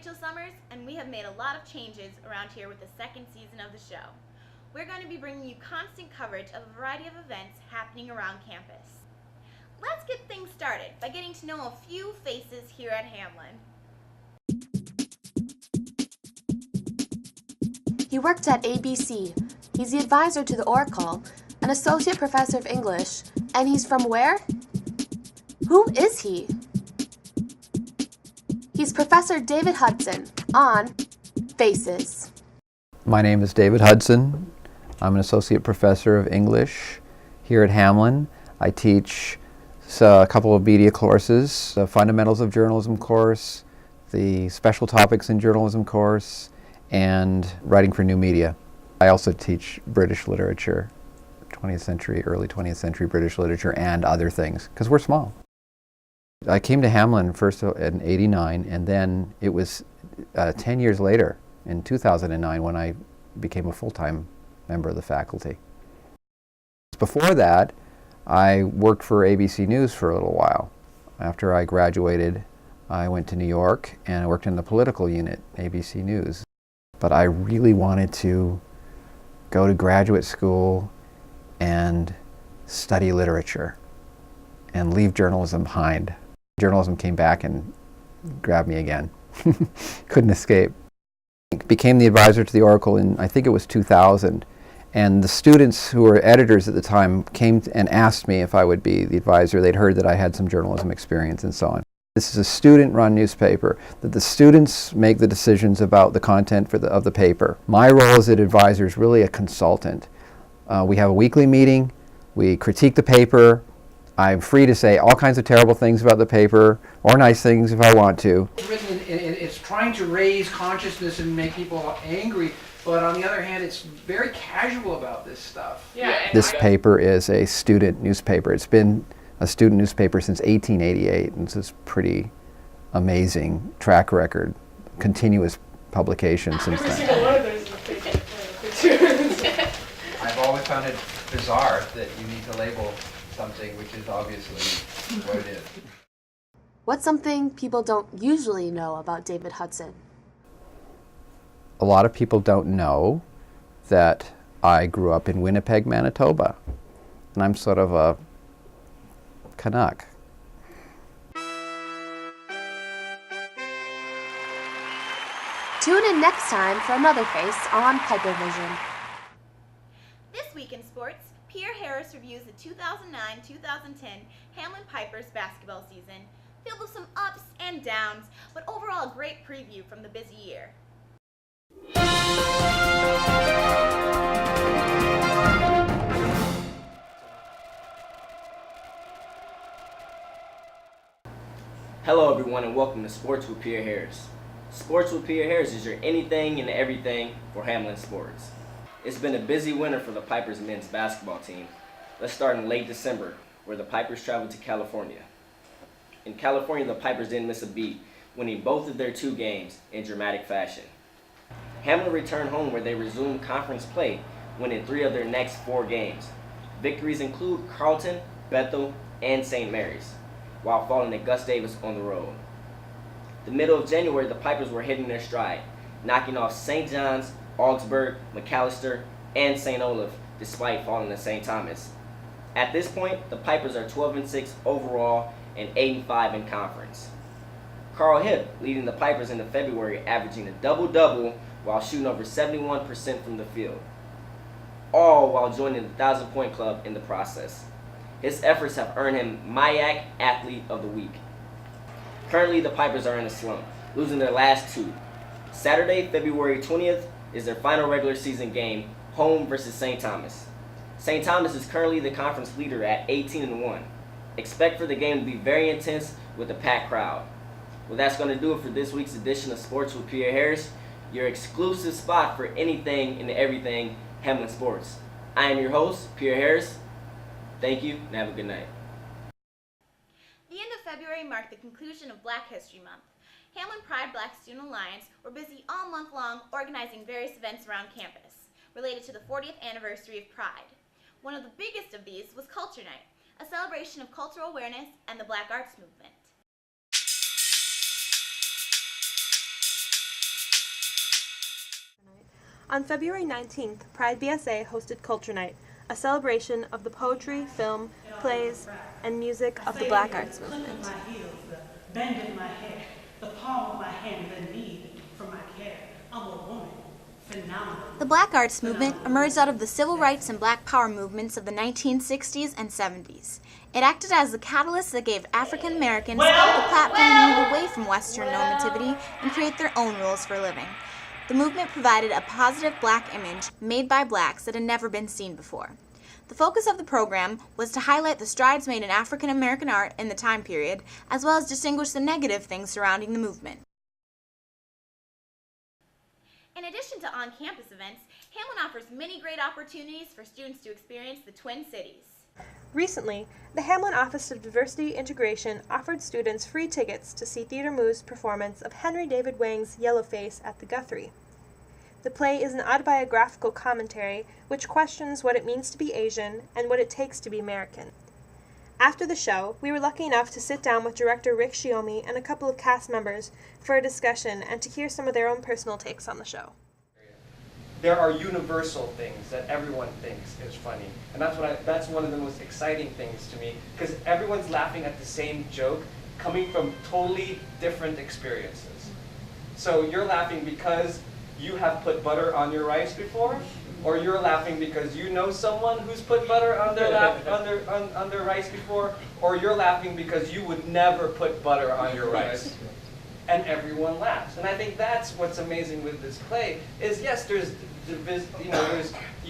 Rachel Summers, and we have made a lot of changes around here with the second season of the show. We're going to be bringing you constant coverage of a variety of events happening around campus. Let's get things started by getting to know a few faces here at Hamlin. He worked at ABC. He's the advisor to the Oracle, an associate professor of English, and he's from where? Who is he? He's Professor David Hudson on Faces. My name is David Hudson. I'm an associate professor of English here at Hamlin. I teach a couple of media courses, the Fundamentals of Journalism course, the Special Topics in Journalism course, and Writing for New Media. I also teach British literature, 20th century, early 20th century British literature, and other things, because we're small. I came to Hamlin first in '89, and then it was 10 years later, in 2009, when I became a full-time member of the faculty. Before that, I worked for ABC News for a little while. After I graduated, I went to New York and I worked in the political unit, ABC News. But I really wanted to go to graduate school and study literature and leave journalism behind. Journalism came back and grabbed me again. Couldn't escape. Became the advisor to the Oracle in, I think it was 2000. And the students who were editors at the time came and asked me if I would be the advisor. They'd heard that I had some journalism experience and so on. This is a student-run newspaper, that the students make the decisions about the content of the paper. My role as an advisor is really a consultant. We have a weekly meeting, we critique the paper. I'm free to say all kinds of terrible things about the paper, or nice things if I want to. It's written it's trying to raise consciousness and make people angry, but on the other hand, it's very casual about this stuff. Yeah. This paper is a student newspaper. It's been a student newspaper since 1888, and it's a pretty amazing track record, continuous publication since Every then. single one of those is a picture. I've always found it bizarre that you need to label something which is obviously what it is. What's something people don't usually know about David Hudson? A lot of people don't know that I grew up in Winnipeg, Manitoba, and I'm sort of a Canuck. Tune in next time for another face on Piper Vision. This week in sports, Pierre Harris reviews the 2009-2010 Hamlin Pipers basketball season, filled with some ups and downs, but overall a great preview from the busy year. Hello everyone and welcome to Sports with Pierre Harris. Sports with Pierre Harris is your anything and everything for Hamlin sports. It's been a busy winter for the Pipers men's basketball team. Let's start in late December, where the Pipers traveled to California. In California, the Pipers didn't miss a beat, winning both of their 2 games in dramatic fashion. Hamlin returned home where they resumed conference play, winning 3 of their next 4 games. Victories include Carleton, Bethel, and St. Mary's, while falling to Gus Davis on the road. The middle of January, the Pipers were hitting their stride, knocking off St. John's, Augsburg, McAllister, and St. Olaf, despite falling to St. Thomas. At this point, the Pipers are 12-6 overall and 8-5 in conference. Carl Hipp leading the Pipers into February, averaging a double-double while shooting over 71% from the field, all while joining the 1,000-point club in the process. His efforts have earned him MIAC Athlete of the Week. Currently, the Pipers are in a slump, losing their last 2. Saturday, February 20th, is their final regular season game, home versus St. Thomas. St. Thomas is currently the conference leader at 18-1. Expect for the game to be very intense with a packed crowd. Well, that's going to do it for this week's edition of Sports with Pierre Harris, your exclusive spot for anything and everything Hamlin sports. I am your host, Pierre Harris. Thank you, and have a good night. The end of February marked the conclusion of Black History Month. Hamlin Pride Black Student Alliance were busy all month long organizing various events around campus related to the 40th anniversary of Pride. One of the biggest of these was Culture Night, a celebration of cultural awareness, and the Black Arts Movement. On February 19th, Pride BSA hosted Culture Night, a celebration of the poetry, film, plays, and music of the Black Arts Movement. My heels, the bend in my hair, the palm of my hand, the need for my care. I'm a woman. Phenomenal. The Black Arts Movement emerged out of the civil rights and Black Power movements of the 1960s and 70s. It acted as the catalyst that gave African Americans the platform to move away from Western normativity and create their own rules for living. The movement provided a positive Black image made by Blacks that had never been seen before. The focus of the program was to highlight the strides made in African American art in the time period, as well as distinguish the negative things surrounding the movement. In addition to on-campus events, Hamlin offers many great opportunities for students to experience the Twin Cities. Recently, the Hamlin Office of Diversity Integration offered students free tickets to see Theater Moo's performance of Henry David Wang's Yellowface at the Guthrie. The play is an autobiographical commentary which questions what it means to be Asian and what it takes to be American. After the show, we were lucky enough to sit down with director Rick Shiomi and a couple of cast members for a discussion and to hear some of their own personal takes on the show. There are universal things that everyone thinks is funny, and that's one of the most exciting things to me, because everyone's laughing at the same joke coming from totally different experiences. So you're laughing because you have put butter on your rice before, or you're laughing because you know someone who's put butter on their on their rice before, or you're laughing because you would never put butter on your rice. And everyone laughs. And I think that's what's amazing with this play is, yes,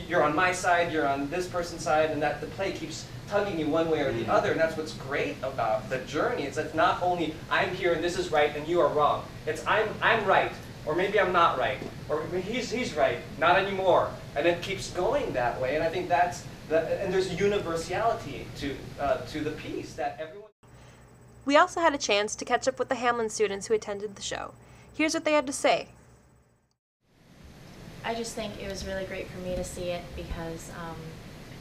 you're on my side, you're on this person's side, and that the play keeps tugging you one way or the other, and that's what's great about the journey. It's that not only I'm here and this is right and you are wrong. It's I'm right, or maybe I'm not right, or he's right, not anymore. And it keeps going that way, and I think that's and there's universality to the piece that everyone. We also had a chance to catch up with the Hamlin students who attended the show. Here's what they had to say. I just think it was really great for me to see it because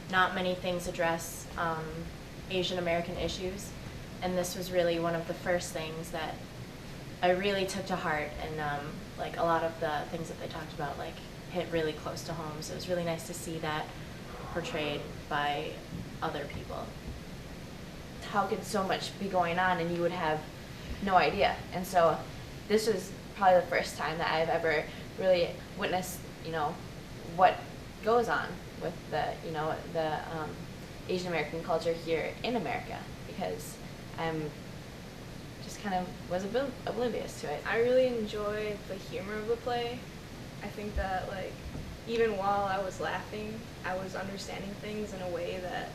not many things address Asian American issues, and this was really one of the first things that I really took to heart, and like a lot of the things that they talked about like hit really close to home, so it was really nice to see that portrayed by other people. How could so much be going on and you would have no idea? And so this was probably the first time that I've ever really witnessed, what goes on with the Asian American culture here in America, because I'm just kind of was oblivious to it. I really enjoyed the humor of the play. I think that even while I was laughing, I was understanding things in a way that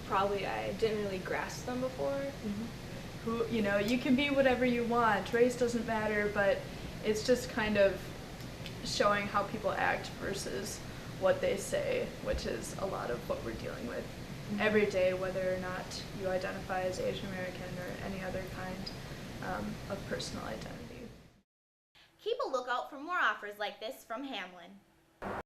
probably I didn't really grasp them before. Mm-hmm. You can be whatever you want, race doesn't matter, but it's just kind of showing how people act versus what they say, which is a lot of what we're dealing with every day, whether or not you identify as Asian American or any other kind of personal identity. Keep a lookout for more offers like this from Hamlin.